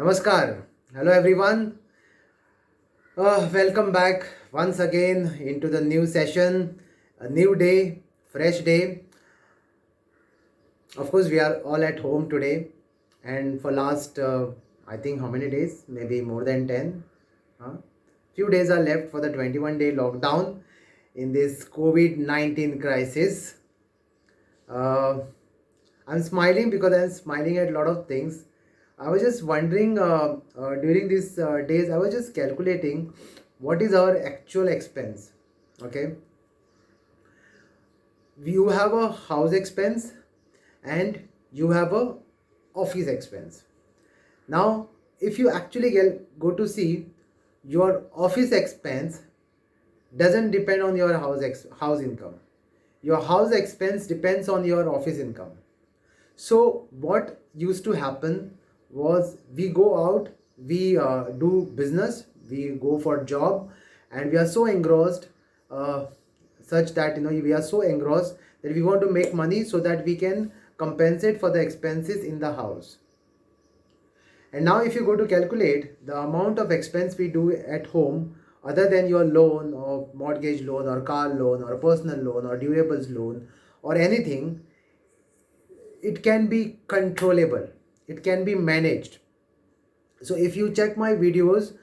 Namaskar. Hello everyone. Welcome back once again into the new session, a new day, fresh day. Of course, we are all at home today, and for last I think how many days? Maybe more than 10. Few days are left for the 21-day lockdown in this COVID-19 crisis. Uh, I'm smiling because I'm smiling at a lot of things. I was just wondering during these days, I was just calculating what is our actual expense. Okay, you have a house expense and you have a office expense. Now, if you actually go to see, your office expense doesn't depend on your house income. Your house expense depends on your office income. So what used to happen was we go out, we do business, we go for job, and we are so engrossed, uh, such that we are so engrossed that we want to make money so that we can compensate for the expenses in the house. And now if you go to calculate the amount of expense we do at home, other than your loan or mortgage loan or car loan or personal loan or durables loan or anything, it can be controllable, it can be managed. So if you check my videos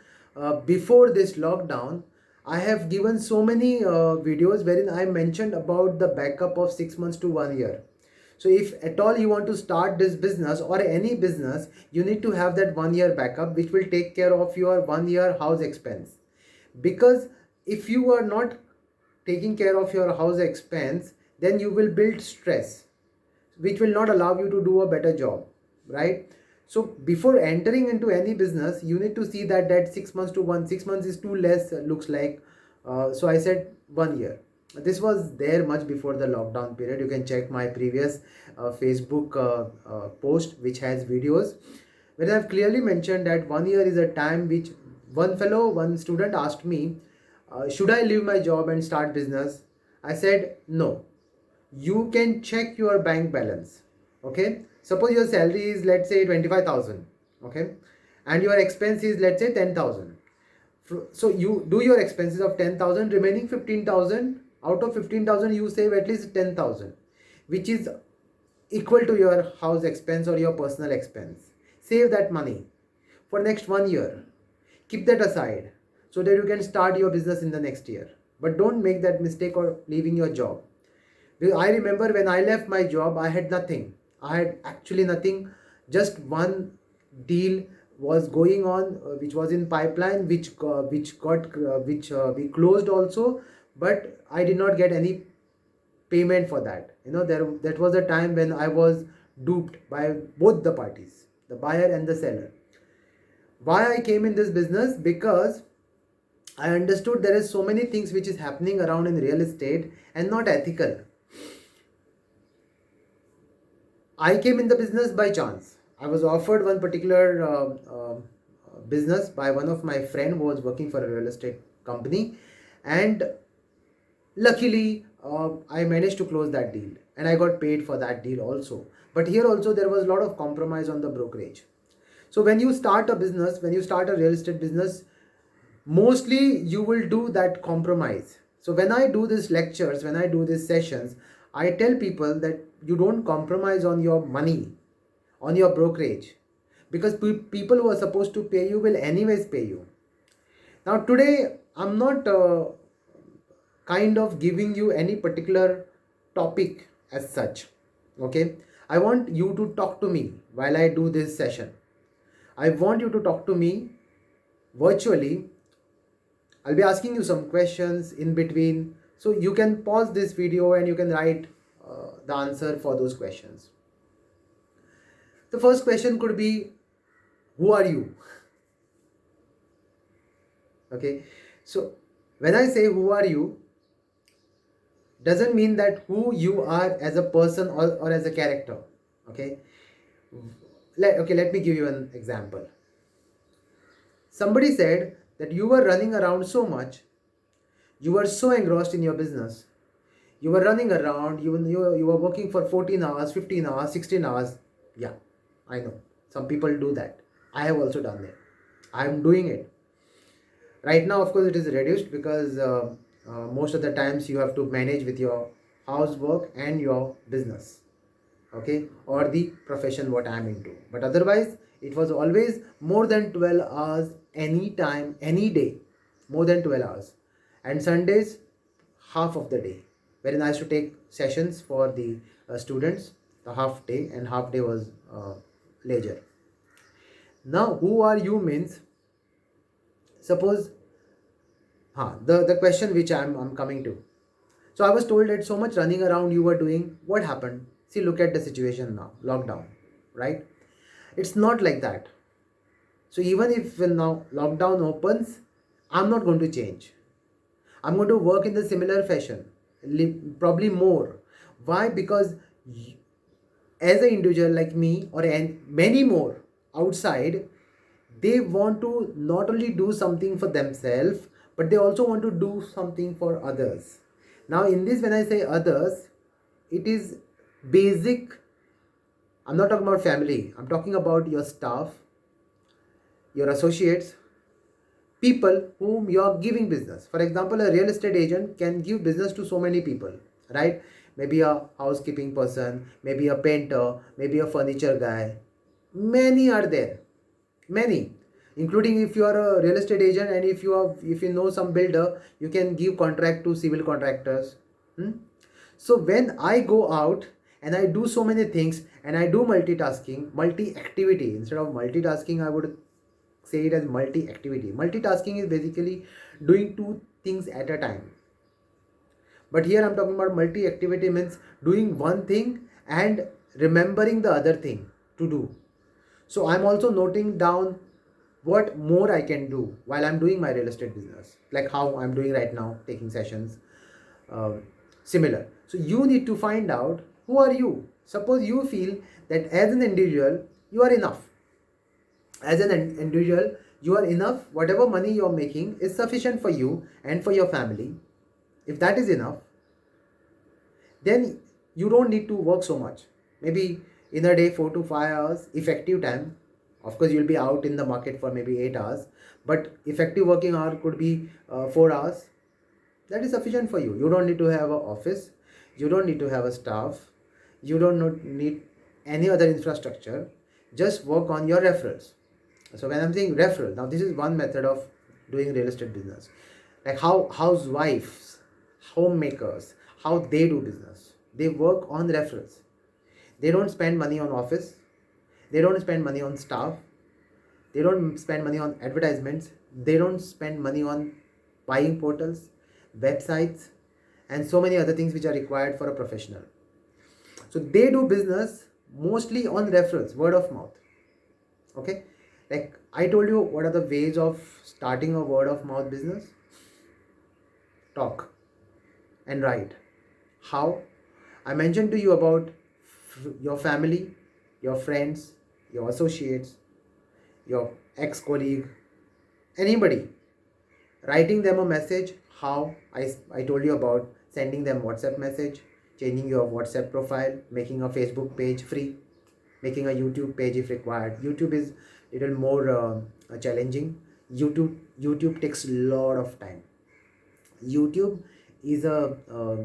before this lockdown, I have given so many videos wherein I mentioned about the backup of 6 months to 1 year. So if at all you want to start this business or any business, you need to have that 1 year backup which will take care of your 1 year house expense. Because if you are not taking care of your house expense, then you will build stress which will not allow you to do a better job, right? So before entering into any business, you need to see that 6 months to 6 months is too less, looks like. So I said 1 year. This was there much before the lockdown period. You can check my previous Facebook post which has videos where I've clearly mentioned that 1 year is a time which one student asked me, should I leave my job and start business? I said no, you can check your bank balance. Okay, suppose your salary is, let's say, 25,000. Okay, and your expense is, let's say, 10,000. So you do your expenses of 10,000, remaining 15,000. Out of 15,000 you save at least 10,000, which is equal to your house expense or your personal expense. Save that money for next 1 year, keep that aside so that you can start your business in the next year. But don't make that mistake of leaving your job. I remember when I left my job, I had nothing. I had actually nothing. Just one deal was going on, which was in pipeline, which we closed also, but I did not get any payment for that. That was a time when I was duped by both the parties, the buyer and the seller. Why I came in this business? Because I understood there is so many things which is happening around in real estate and not ethical. I came in the business by chance. I was offered one particular business by one of my friend who was working for a real estate company, and luckily I managed to close that deal, and I got paid for that deal also. But here also there was a lot of compromise on the brokerage. So when you start a business, when you start a real estate business, mostly you will do that compromise. So when I do these lectures, when I do these sessions, I tell people that you don't compromise on your money, on your brokerage, because people who are supposed to pay you will anyways pay you. Now today I'm not kind of giving you any particular topic as such. Okay, I want you to talk to me while I do this session. I want you to talk to me virtually. I'll be asking you some questions in between, so you can pause this video and you can write the answer for those questions. The first question could be, who are you? Okay, so when I say who are you, doesn't mean that who you are as a person or as a character. Okay, let me give you an example. Somebody said that you were running around so much, you were so engrossed in your business, you were running around, you were working for 14 hours, 15 hours, 16 hours. Yeah, I know some people do that. I have also done it. I am doing it right now. Of course it is reduced because most of the times you have to manage with your housework and your business, okay, or the profession what I'm into. But otherwise it was always more than 12 hours, any time, any day, more than 12 hours. And Sundays half of the day, wherein I used to take sessions for the students, the half day, and half day was leisure. Now who are you means, suppose, the question which I'm coming to. So I was told that so much running around you were doing. What happened? See, look at the situation now. Lockdown, right? It's not like that. So even if when now lockdown opens, I'm not going to change. I'm going to work in the similar fashion, probably more. Why? Because as an individual like me or many more outside, they want to not only do something for themselves, but they also want to do something for others. Now in this, when I say others, it is basic. I'm not talking about family, I'm talking about your staff, your associates, people whom you are giving business. For example, a real estate agent can give business to so many people, right? Maybe a housekeeping person, maybe a painter, maybe a furniture guy. Many are there, many, including if you are a real estate agent and if you know some builder, you can give contract to civil contractors. So when I go out and I do so many things and I do multitasking, multi activity, instead of multitasking I would say it as multi activity. Multitasking is basically doing two things at a time, but here I'm talking about multi activity means doing one thing and remembering the other thing to do. So I'm also noting down what more I can do while I'm doing my real estate business, like how I'm doing right now, taking sessions, similar. So you need to find out who are you. Suppose you feel that as an individual you are enough. As an individual you are enough. Whatever money you're making is sufficient for you and for your family. If that is enough, then you don't need to work so much. Maybe in a day 4 to 5 hours effective time. Of course you'll be out in the market for maybe 8 hours, but effective working hour could be 4 hours. That is sufficient for you. You don't need to have an office, you don't need to have a staff, you don't need any other infrastructure. Just work on your referrals. So when I'm saying referral, now this is one method of doing real estate business. Like how housewives, homemakers, how they do business, they work on referrals. They don't spend money on office, they don't spend money on staff, they don't spend money on advertisements, they don't spend money on buying portals, websites, and so many other things which are required for a professional. So they do business mostly on referrals, word of mouth. Okay, like I told you, what are the ways of starting a word of mouth business? Talk and write. How? I mentioned to you about your family, your friends, your associates, your ex-colleague, anybody. Writing them a message. How? I told you about sending them WhatsApp message, changing your WhatsApp profile, making a Facebook page free, making a YouTube page if required. YouTube is a little more challenging. YouTube takes a lot of time. YouTube is a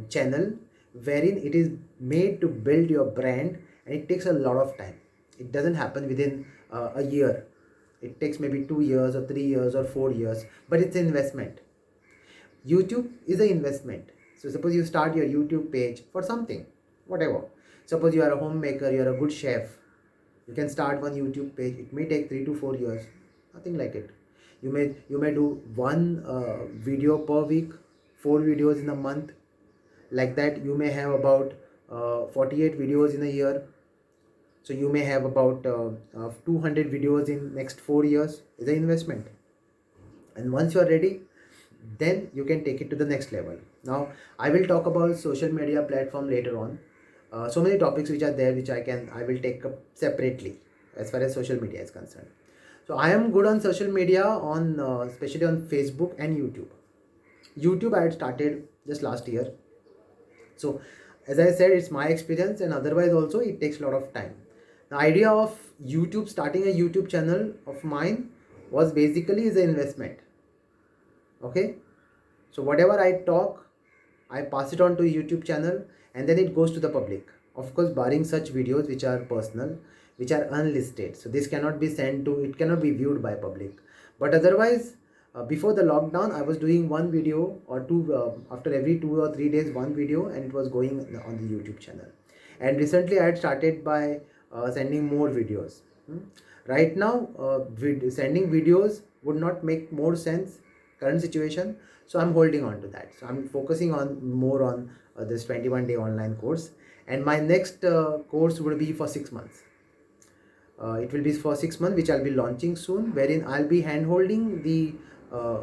channel wherein it is made to build your brand, and it takes a lot of time. It doesn't happen within a year. It takes maybe 2 years or 3 years or 4 years, but it's an investment. YouTube is an investment. So suppose you start your YouTube page for something, whatever. Suppose you are a homemaker, you are a good chef, you can start one YouTube page. It may take 3 to 4 years, nothing like it. You may do one video per week, 4 videos in a month. Like that you may have about 48 videos in a year. So you may have about 200 videos in next 4 years. Is an investment. And once you are ready, then you can take it to the next level. Now I will talk about social media platform later on. So many topics which are there which I will take up separately as far as social media is concerned. So I am good on social media, on especially on Facebook and YouTube. YouTube I had started just last year. So as I said, it's my experience, and otherwise also it takes a lot of time. The idea of YouTube, starting a YouTube channel of mine, was basically is an investment. Okay, so whatever I talk, I pass it on to YouTube channel, and then it goes to the public. Of course, barring such videos which are personal, which are unlisted. So this cannot be sent to, it cannot be viewed by public. But otherwise, before the lockdown, I was doing one video or two, after every 2 or 3 days, one video, and it was going on the YouTube channel. And recently I had started by sending more videos. Right now, sending videos would not make more sense current situation, so I'm holding on to that. So I'm focusing on more on this 21-day online course, and my next course will be for 6 months. It will be for 6 months, which I'll be launching soon, wherein I'll be hand-holding the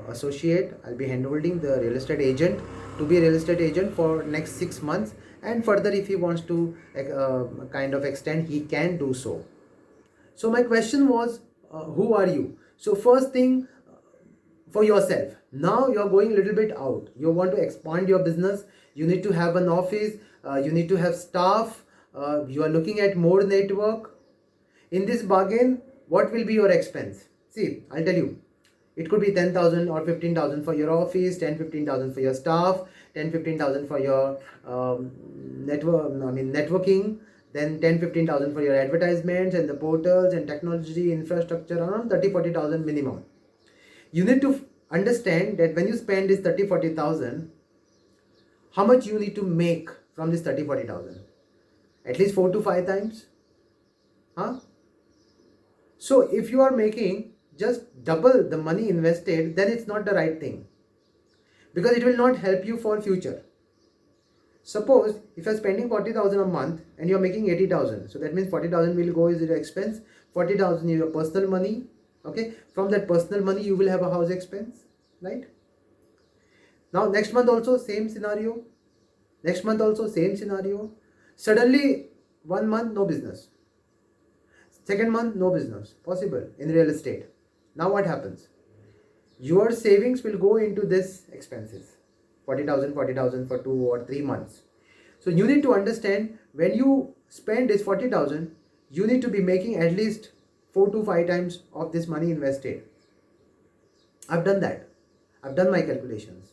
associate, I'll be hand-holding the real estate agent to be a real estate agent for next 6 months, and further if he wants to kind of extend, he can do so. So my question was, who are you? So first thing, for yourself. Now you're going a little bit out. You want to expand your business. You need to have an office. You need to have staff. You are looking at more network. In this bargain, what will be your expense? See, I'll tell you. It could be 10,000 or 15,000 for your office, 10-15,000 for your staff, 10-15,000 for your networking, then 10-15,000 for your advertisements and the portals and technology infrastructure, around 30-40,000 minimum. You need to understand that when you spend this 30-40,000, how much you need to make from this 30-40,000? At least 4 to 5 times. Huh? So if you are making just double the money invested, then it's not the right thing, because it will not help you for future. Suppose if you're spending 40,000 a month and you're making 80,000, so that means 40,000 will go as your expense, 40,000 is your personal money. Okay, from that personal money you will have a house expense, right? Now next month also same scenario, next month also same scenario. Suddenly 1 month no business, second month no business possible in real estate. Now what happens? Your savings will go into this expenses, 40,000 for 2 or 3 months. So you need to understand, when you spend this 40,000, you need to be making at least 4 to 5 times of this money invested. I've done that. I've done my calculations.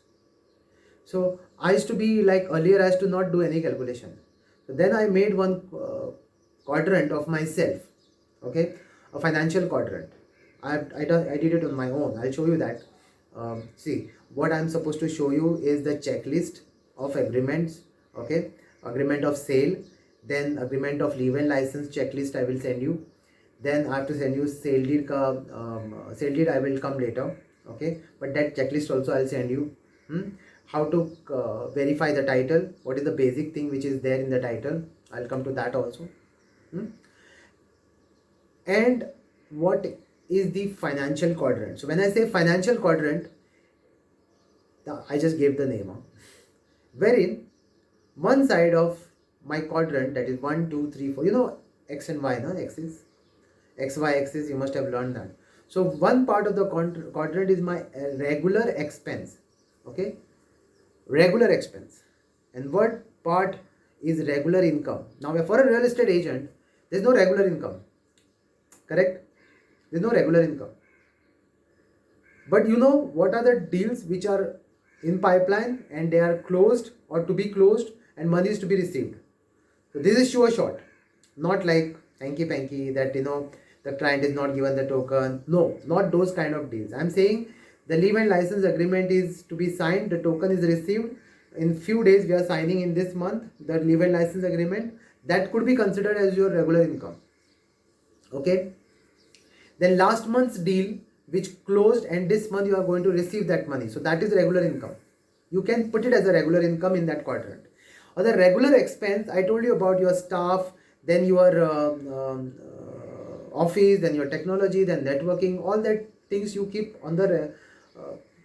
So I used to be like, earlier I used to not do any calculation. So then I made one quadrant of myself. Okay, a financial quadrant. I did it on my own. I'll show you that. See, what I'm supposed to show you is the checklist of agreements. Okay, agreement of sale, then agreement of leave and license checklist I will send you. Then I have to send you sale deed. Sale deed I will come later. Okay, but that checklist also I'll send you. How to verify the title, what is the basic thing which is there in the title, I'll come to that also. And what is the financial quadrant? So when I say financial quadrant, I just gave the name, wherein one side of my quadrant, that is 1, 2, 3, 4, you know x and y, no? Axis, x, y axis, you must have learned that. So one part of the quadrant is my regular expense. Okay, regular expense. And what part is regular income? Now for a real estate agent, there's no regular income, correct? There's no regular income. But you know what are the deals which are in pipeline and they are closed or to be closed and money is to be received. So this is sure shot, not like hanky panky that the client is not given the token. No, not those kind of deals. I'm saying the leave and license agreement is to be signed, the token is received in few days. We are signing in this month the leave and license agreement. That could be considered as your regular income. Okay, then last month's deal which closed and this month you are going to receive that money, so that is regular income. You can put it as a regular income in that quadrant. Or the regular expense, I told you about your staff, then your office, then your technology, then networking, all that things you keep on the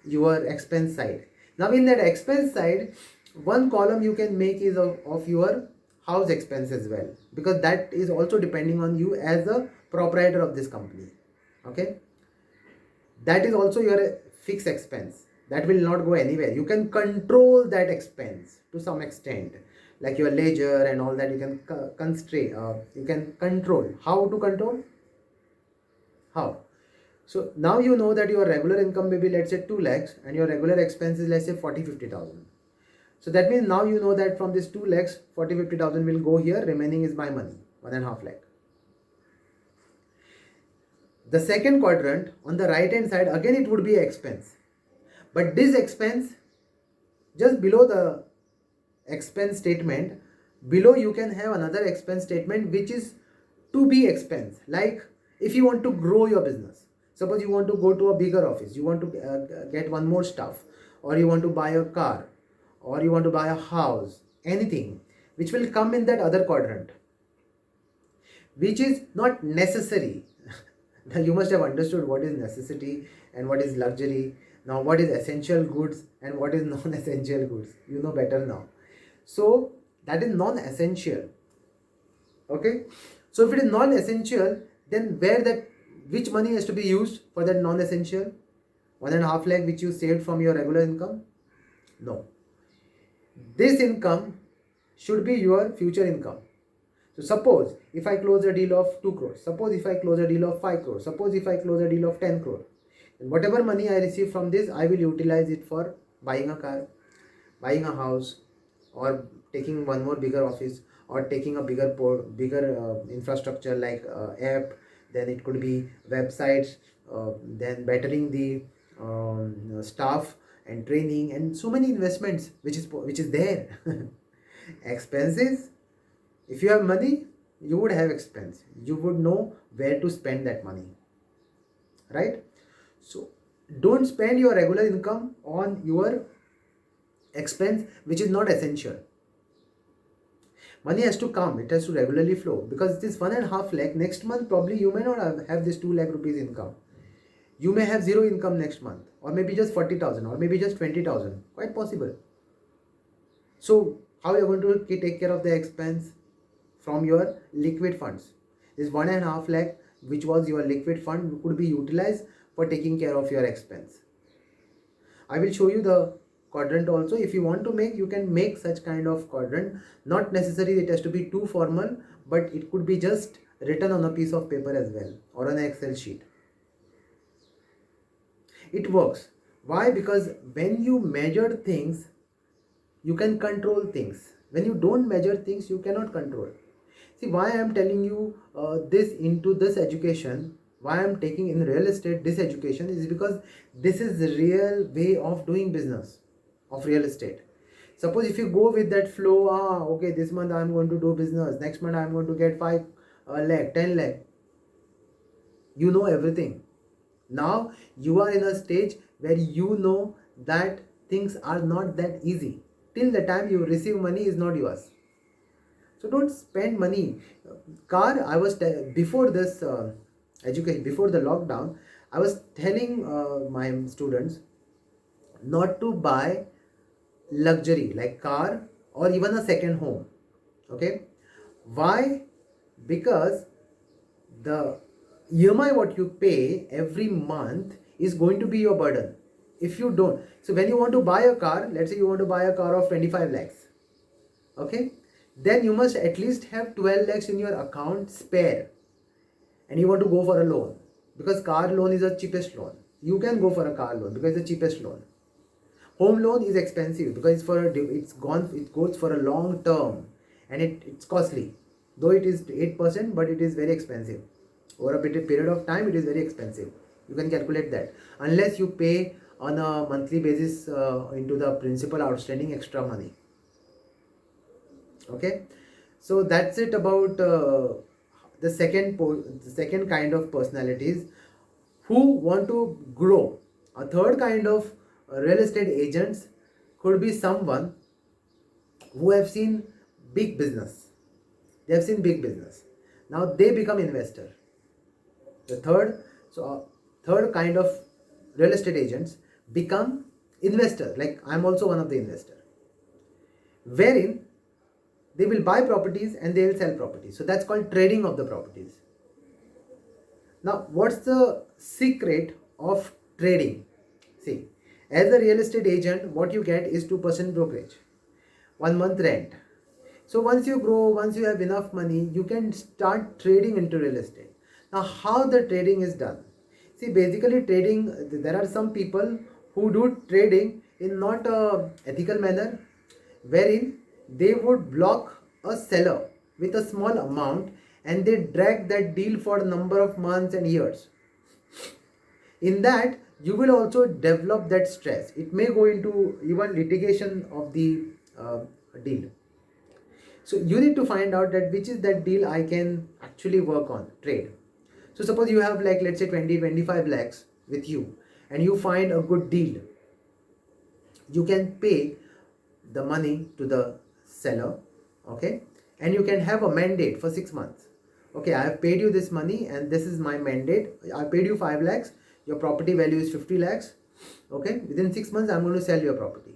your expense side. Now in that expense side, one column you can make is of your house expense as well, because that is also depending on you as the proprietor of this company. Okay, that is also your fixed expense, that will not go anywhere. You can control that expense to some extent. like your ledger and all that, you can constrain, you can control. How to control? How? So now you know that your regular income may be, let's say, 2 lakhs, and your regular expense is, let's say, 40-50,000. So that means now you know that from this 2 lakhs, 40-50,000 will go here, remaining is my money, 1.5 lakh. The second quadrant on the right hand side, again it would be expense. But this expense, just below the expense statement, below you can have another expense statement which is to be expense. Like if you want to grow your business, suppose you want to go to a bigger office, you want to get one more stuff, or you want to buy a car, or you want to buy a house, anything which will come in that other quadrant, which is not necessary. Now you must have understood what is necessity and what is luxury. Now what is essential goods and what is non-essential goods, you know better now. So that is non-essential. Okay, so if it is non-essential, then which money has to be used for that non-essential? 1.5 lakh which you saved from your regular income? No, this income should be your future income. So suppose if I close a deal of 2 crores, suppose if I close a deal of 5 crores, suppose if I close a deal of 10 crore, and whatever money I receive from this, I will utilize it for buying a car, buying a house, or taking one more bigger office, or taking a bigger infrastructure like app, then it could be websites, then bettering the staff and training, and so many investments which is there. Expenses. If you have money, you would have expense. You would know where to spend that money, right? So don't spend your regular income on your expense which is not essential. Money has to come, it has to regularly flow, because this 1.5 lakh, next month probably you may not have this 2 lakh rupees income. You may have zero income next month, or maybe just 40,000, or maybe just 20,000, quite possible. So how are you going to take care of the expense? From your liquid funds. This 1.5 lakh which was your liquid fund could be utilized for taking care of your expense. I will show you the quadrant also. If you want to make, you can make such kind of quadrant. Not necessarily it has to be too formal, but it could be just written on a piece of paper as well, or on an Excel sheet. It works. Why? Because when you measure things, you can control things. When you don't measure things, you cannot control. See, why I am telling you this into this education, why I am taking in real estate this education, is because this is the real way of doing business of real estate. Suppose if you go with that flow, okay, this month I am going to do business, next month I am going to get 5 lakh, 10 lakh. You know everything. Now you are in a stage where you know that things are not that easy. Till the time you receive money is not yours. So don't spend money. Car, I was before this education, before the lockdown, I was telling my students not to buy luxury like car or even a second home. Okay, why? Because the EMI what you pay every month is going to be your burden. If you don't, so when you want to buy a car, let's say you want to buy a car of 25 lakhs, okay, then you must at least have 12 lakhs in your account spare, and you want to go for a loan, because car loan is the cheapest loan. You can go for a car loan because it's the cheapest loan. Home loan is expensive because it goes for a long term, and it's costly. Though it is 8%, but it is very expensive. Over a period of time, it is very expensive. You can calculate that. Unless you pay on a monthly basis into the principal outstanding extra money. Okay, so that's it about the second kind of personalities who want to grow. A third kind of real estate agents could be someone who have seen big business. They have seen big business. Now they become investor. The third kind of real estate agents become investors. Like I'm also one of the investors, wherein they will buy properties and they will sell properties. So that's called trading of the properties. Now, what's the secret of trading? See, as a real estate agent, what you get is 2% brokerage, 1 month rent. So once you grow, once you have enough money, you can start trading into real estate. Now, how the trading is done? See, basically trading, there are some people who do trading in not a ethical manner, wherein they would block a seller with a small amount and they drag that deal for a number of months and years. In that, you will also develop that stress. It may go into even litigation of the deal. So you need to find out that which is that deal I can actually work on, trade. So suppose you have, like, let's say 20-25 lakhs with you and you find a good deal. You can pay the money to the seller, okay, and you can have a mandate for 6 months. Okay, I have paid you this money and this is my mandate. I paid you 5 lakhs, your property value is 50 lakhs. Okay, within 6 months I'm going to sell your property.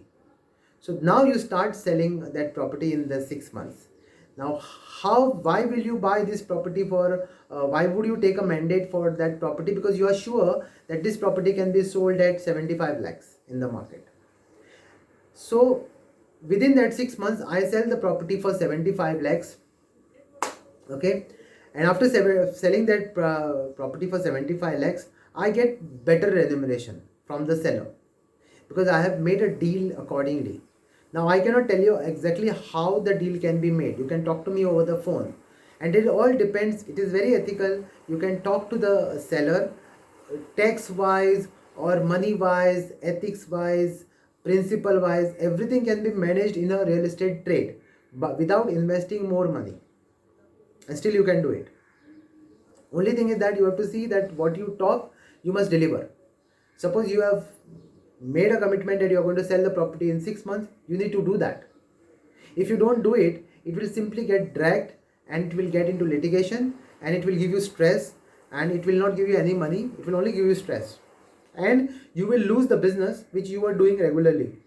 So now you start selling that property in the 6 months. Now, why will you buy this property for, why would you take a mandate for that property? Because you are sure that this property can be sold at 75 lakhs in the market. So within that 6 months, I sell the property for 75 lakhs. Okay. And after selling that property for 75 lakhs, I get better remuneration from the seller because I have made a deal accordingly. Now, I cannot tell you exactly how the deal can be made. You can talk to me over the phone. And it all depends. It is very ethical. You can talk to the seller tax wise or money wise, ethics wise, principle wise. Everything can be managed in a real estate trade, but without investing more money. And still you can do it. Only thing is that you have to see that what you talk, you must deliver. Suppose you have made a commitment that you are going to sell the property in 6 months, you need to do that. If you don't do it, it will simply get dragged and it will get into litigation and it will give you stress and it will not give you any money. It will only give you stress and you will lose the business which you are doing regularly.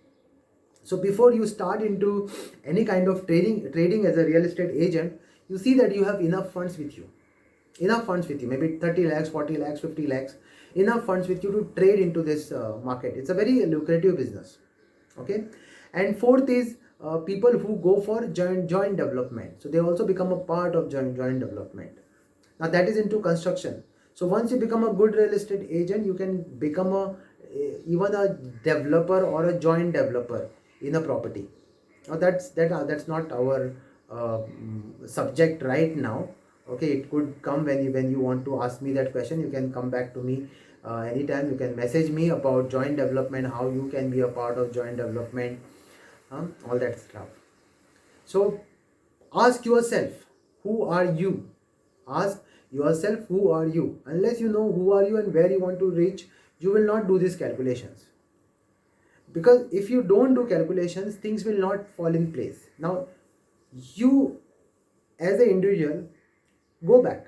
So before you start into any kind of trading as a real estate agent, you see that you have enough funds with you. Maybe 30 lakhs, 40 lakhs, 50 lakhs, enough funds with you to trade into this market. It's a very lucrative business. Okay. And fourth is people who go for joint development. So they also become a part of joint development. Now that is into construction. So once you become a good real estate agent, you can become even a developer or a joint developer in a property. Now that's not our subject right now. Okay, it could come when you want to ask me that question. You can come back to me anytime. You can message me about joint development, how you can be a part of joint development, all that stuff. So ask yourself, who are you? Ask yourself, who are you? Unless you know who are you and where you want to reach, you will not do these calculations. Because if you don't do calculations, things will not fall in place. Now, you as an individual, go back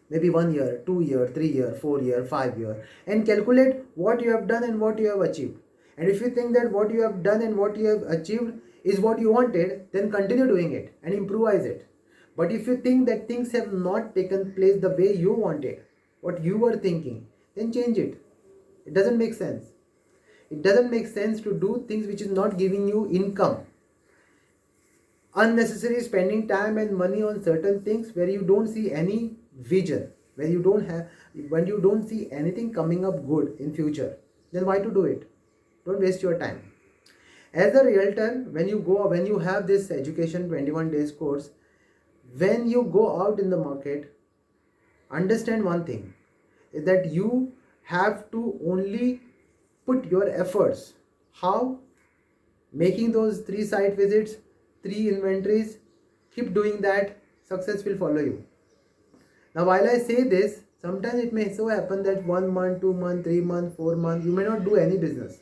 maybe 1 year, 2 year, 3 year, 4 year, 5 year and calculate what you have done and what you have achieved. And if you think that what you have done and what you have achieved is what you wanted, then continue doing it and improvise it. But if you think that things have not taken place the way you wanted, what you were thinking, then change it. It doesn't make sense. It doesn't make sense to do things which is not giving you income. Unnecessary spending time and money on certain things where you don't see any vision, when you don't see anything coming up good in future, then why to do it? Don't waste your time. As a realtor, when you have this education 21 days course, when you go out in the market, understand one thing is that you have to only put your efforts. How? Making those 3 site visits, 3 inventories, keep doing that, success will follow you. Now while I say this, sometimes it may so happen that 1 month, 2 months, 3 months, 4 months, you may not do any business.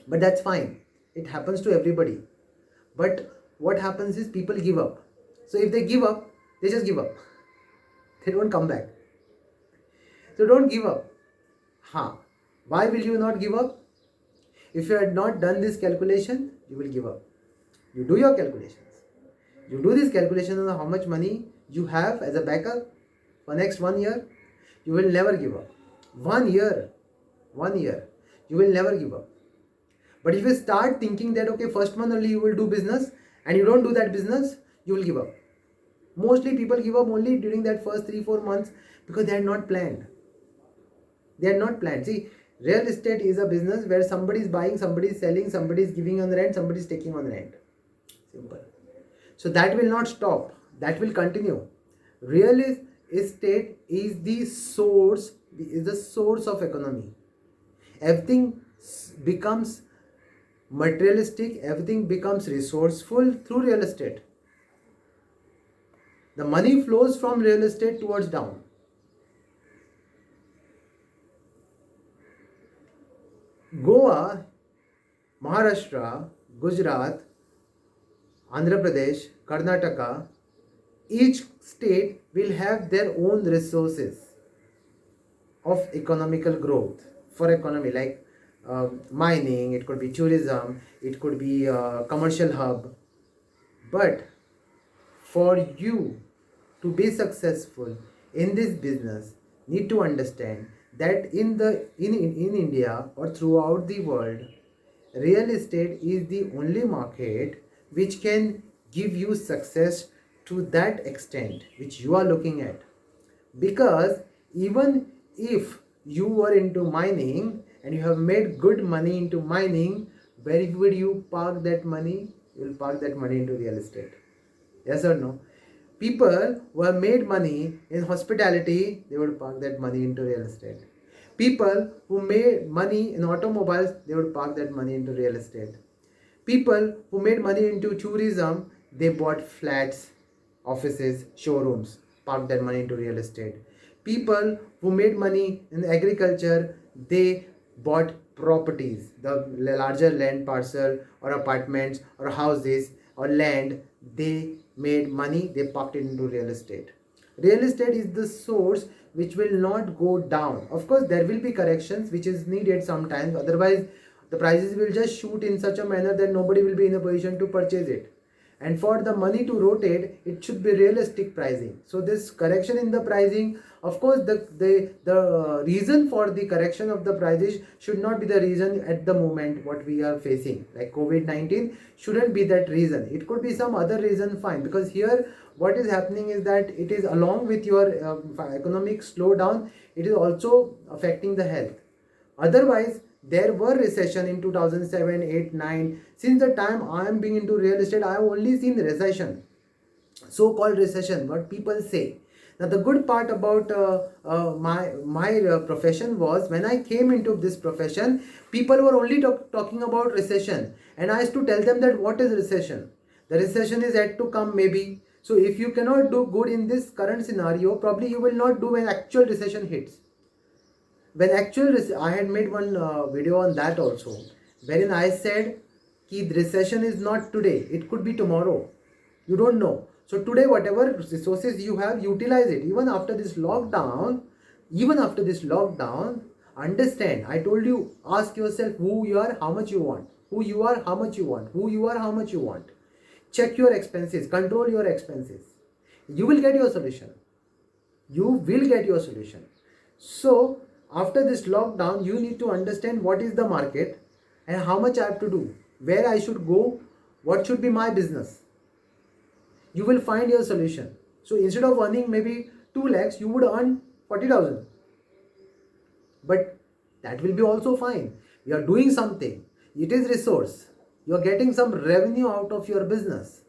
But that's fine. It happens to everybody. But what happens is people give up. So if they give up, they just give up. They don't come back. So don't give up. Why will you not give up? If you had not done this calculation, you will give up. You do your calculations. You do this calculation on how much money you have as a backup for next 1 year. You will never give up. 1 year, you will never give up. But if you start thinking that okay, first month only you will do business and you don't do that business, you will give up. Mostly people give up only during that first 3-4 months because they had not planned. See, real estate is a business where somebody is buying, somebody is selling, somebody is giving on rent, somebody is taking on rent. Simple. So that will not stop. That will continue. Real estate is the source of economy. Everything becomes materialistic, everything becomes resourceful through real estate. The money flows from real estate towards down. Goa, Maharashtra, Gujarat, Andhra Pradesh, Karnataka, each state will have their own resources of economical growth for economy, like mining, it could be tourism, it could be a commercial hub. But for you to be successful in this business, need to understand that in India or throughout the world, real estate is the only market which can give you success to that extent which you are looking at. Because even if you were into mining and you have made good money into mining, where would you park that money? You will park that money into real estate. Yes or no? People who have made money in hospitality, they would park that money into real estate. People who made money in automobiles, they would park that money into real estate. People who made money into tourism, they bought flats, offices, showrooms, parked their money into real estate. People who made money in agriculture, they bought properties, the larger land parcel or apartments or houses or land, they made money, they parked it into real estate. Real estate is the source which will not go down. Of course, there will be corrections which is needed sometimes, otherwise the prices will just shoot in such a manner that nobody will be in a position to purchase it. And for the money to rotate, it should be realistic pricing. So this correction in the pricing, of course, the reason for the correction of the prices should not be the reason at the moment what we are facing, like COVID-19 shouldn't be that reason. It could be some other reason, fine, because here what is happening is that it is along with your economic slowdown, it is also affecting the health. Otherwise, there were recession in 2007, 8, 9. Since the time I am being into real estate, I have only seen recession, so-called recession, what people say. Now the good part about my profession was, when I came into this profession, people were only talking about recession, and I used to tell them that what is recession? The recession is yet to come maybe. So if you cannot do good in this current scenario, probably you will not do when actual recession hits. When I had made one video on that also, wherein I said ki recession is not today, it could be tomorrow, you don't know. So today whatever resources you have, utilize it. Even after this lockdown, understand, I told you, ask yourself who you are, how much you want. Who you are, how much you want. Who you are, how much you want. Check your expenses, control your expenses. You will get your solution. So after this lockdown, you need to understand what is the market and how much I have to do, where I should go, what should be my business. You will find your solution. So instead of earning maybe 2 lakhs, you would earn 40,000. But that will be also fine. You are doing something. It is resource. You are getting some revenue out of your business.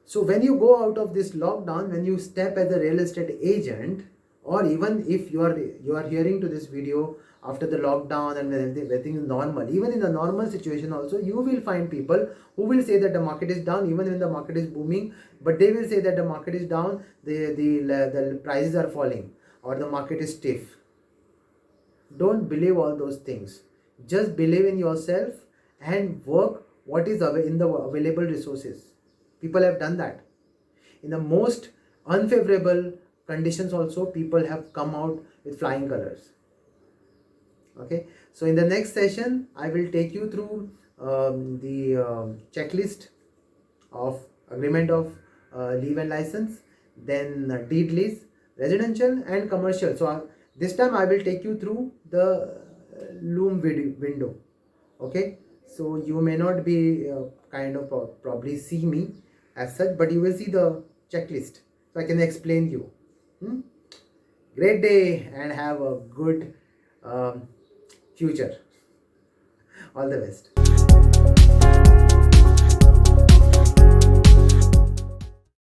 So when you go out of this lockdown, when you step as a real estate agent, or even if you are hearing to this video after the lockdown and when everything is normal, even in the normal situation also, you will find people who will say that the market is down even when the market is booming, but they will say that the market is down, the prices are falling, or the market is stiff. Don't believe all those things. Just believe in yourself and work what is in the available resources. People have done that. In the most unfavorable conditions also, people have come out with flying colors. Okay, so in the next session I will take you through the checklist of agreement of leave and license, then deed lease, residential and commercial. So this time I will take you through the loom window. Okay, So you may not be kind of probably see me as such, but you will see the checklist, so I can explain you. Hmm? Great day and have a good um, future. All the best.